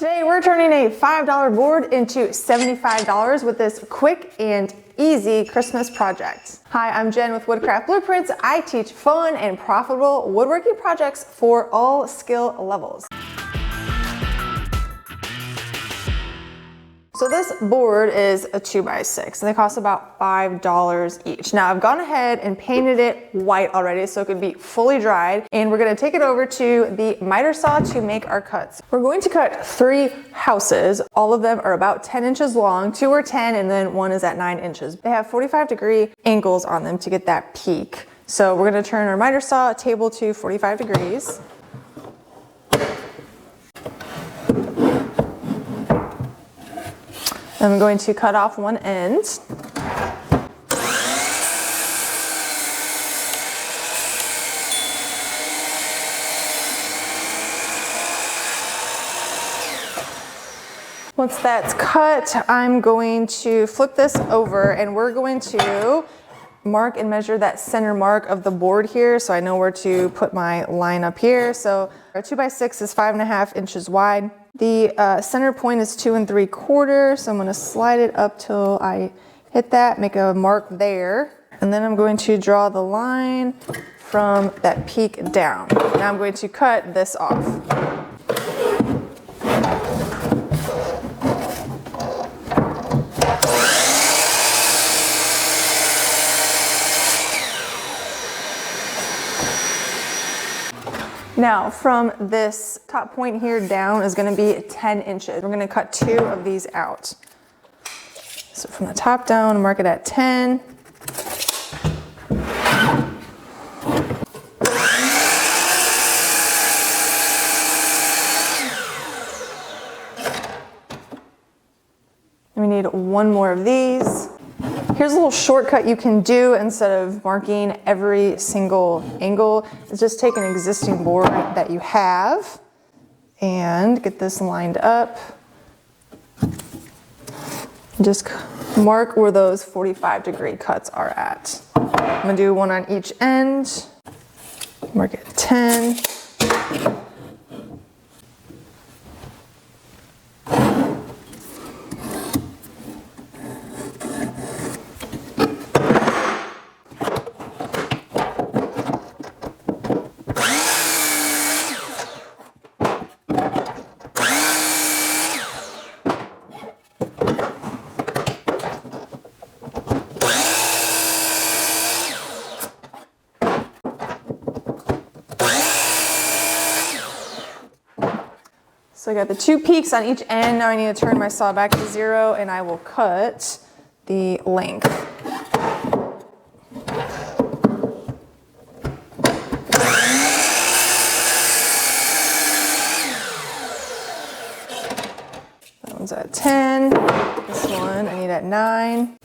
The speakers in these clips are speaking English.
Today we're turning a $5 board into $75 with this quick and easy Christmas project. Hi, I'm Jen with Woodcraft Blueprints. I teach fun and profitable woodworking projects for all skill levels. So this board is a 2x6 and they cost about $5 each. Now I've gone ahead and painted it white already so it could be fully dried, and we're gonna take it over to the miter saw to make our cuts. We're going to cut 3 houses. All of them are about 10 inches long, 2 are 10 and then 1 is at 9 inches. They have 45-degree angles on them to get that peak. So we're gonna turn our miter saw table to 45 degrees. I'm going to cut off one end. Once that's cut, I'm going to flip this over and we're going to mark and measure that center mark of the board here so I know where to put my line up here. So our 2x6 is 5.5 inches wide. The center point is 2 3/4, so I'm going to slide it up till I hit that, make a mark there, and then I'm going to draw the line from that peak down. Now I'm going to cut this off. Now from this top point here down is going to be 10 inches. We're going to cut 2 of these out. So from the top down, mark it at 10. We need 1 more of these. Here's a little shortcut you can do instead of marking every single angle. Is just take an existing board that you have and get this lined up. Just mark where those 45-degree cuts are at. I'm gonna do 1 on each end. Mark it at 10. So I got the 2 peaks on each end. Now I need to turn my saw back to 0 and I will cut the length. That one's at 10. This one I need at 9.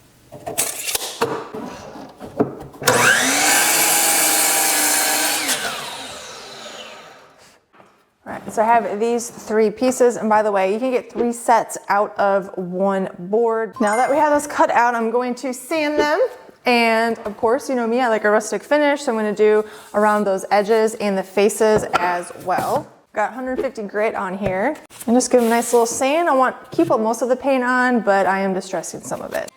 So I have these 3 pieces, and by the way, you can get 3 sets out of 1 board. Now that we have this cut out, I'm going to sand them. And of course, you know me, I like a rustic finish, so I'm gonna do around those edges and the faces as well. Got 150 grit on here. And just give them a nice little sand. I want to keep most of the paint on, but I am distressing some of it.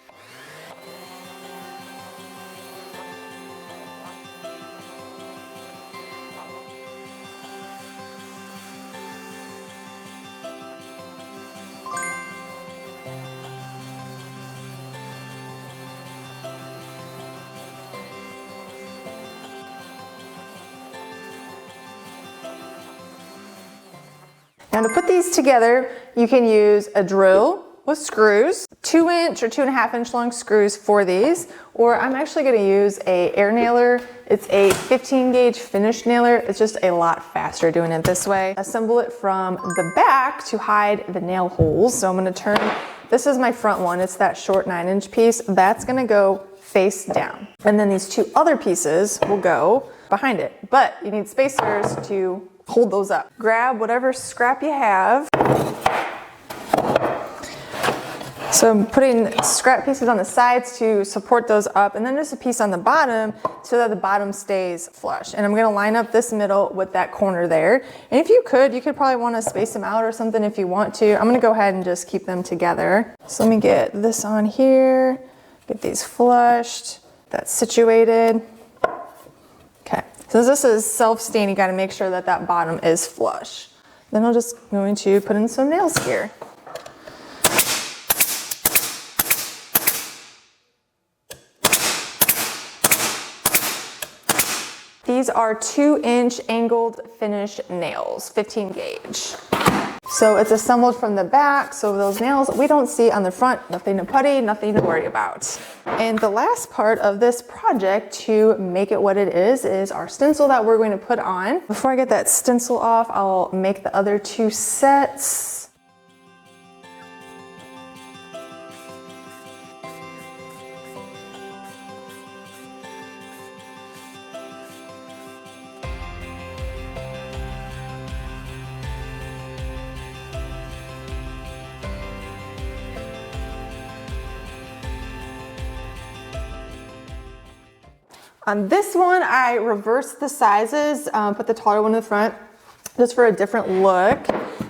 Now to put these together, you can use a drill with screws, 2-inch or 2.5-inch long screws for these, or I'm actually going to use a air nailer. It's a 15-gauge finish nailer. It's just a lot faster doing it this way. Assemble it from the back to hide the nail holes. So I'm going to turn, this is my front one. It's that short 9-inch piece. That's going to go face down. And then these 2 other pieces will go behind it. But you need spacers to hold those up. Grab whatever scrap you have. So So I'm putting scrap pieces on the sides to support those up, and then just a piece on the bottom so that the bottom stays flush. And I'm gonna line up this middle with that corner there. And if you could probably wanna space them out or something if you want to. I'm gonna go ahead and just keep them together. So let me get this on here, get these flushed, that's situated. Okay, so this is self-stain, you gotta make sure that that bottom is flush. Then I'm just going to put in some nails here. These are 2-inch angled finish nails, 15 gauge. So it's assembled from the back, so those nails we don't see on the front, nothing to putty, nothing to worry about. And the last part of this project to make it what it is our stencil that we're going to put on. Before I get that stencil off, I'll make the other 2 sets. On this one, I reversed the sizes, put the taller one in the front just for a different look.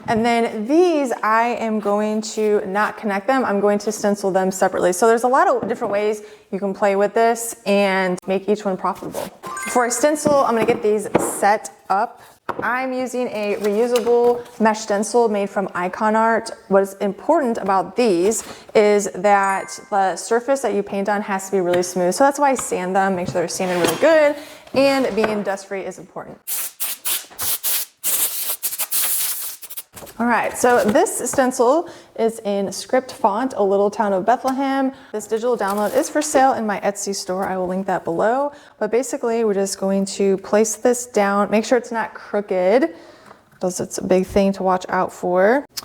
And then these, I am going to not connect them. I'm going to stencil them separately. So there's a lot of different ways you can play with this and make each one profitable. Before I stencil, I'm gonna get these set up. I'm using a reusable mesh stencil made from Icon Art. What is important about these is that the surface that you paint on has to be really smooth. So that's why I sand them, make sure they're sanded really good, and being dust-free is important. All right, so this stencil is in script font, A Little Town of Bethlehem. This digital download is for sale in my Etsy store. I will link that below. But basically, we're just going to place this down, make sure it's not crooked, because it's a big thing to watch out for. I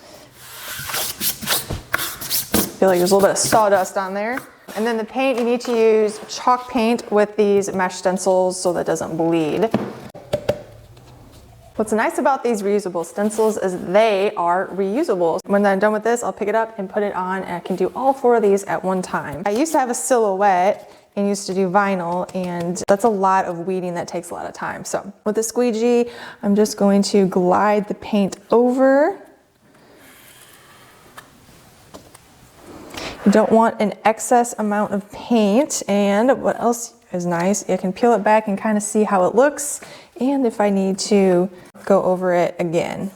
feel like there's a little bit of sawdust on there. And then the paint, you need to use chalk paint with these mesh stencils so that it doesn't bleed. What's nice about these reusable stencils is they are reusable. When I'm done with this, I'll pick it up and put it on, and I can do all 4 of these at one time. I used to have a silhouette and used to do vinyl, and that's a lot of weeding that takes a lot of time. So with the squeegee, I'm just going to glide the paint over. You don't want an excess amount of paint. And what else is nice, you can peel it back and kind of see how it looks, and if I need to go over it again.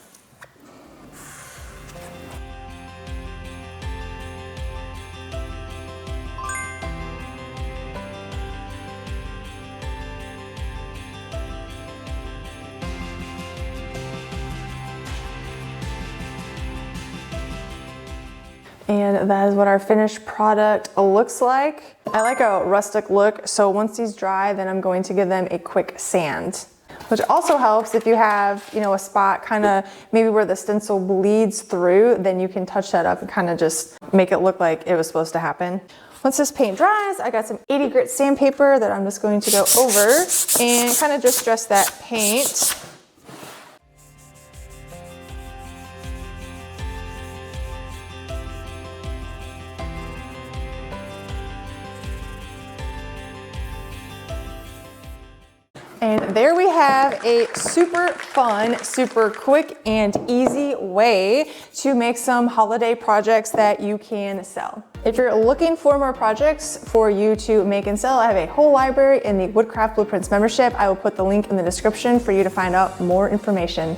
And that is what our finished product looks like. I like a rustic look, so once these dry, then I'm going to give them a quick sand. Which also helps if you have, a spot kind of maybe where the stencil bleeds through, then you can touch that up and kind of just make it look like it was supposed to happen. Once this paint dries, I got some 80 grit sandpaper that I'm just going to go over and kind of just dress that paint. And there we have a super fun, super quick and easy way to make some holiday projects that you can sell. If you're looking for more projects for you to make and sell, I have a whole library in the Woodcraft Blueprints membership. I will put the link in the description for you to find out more information.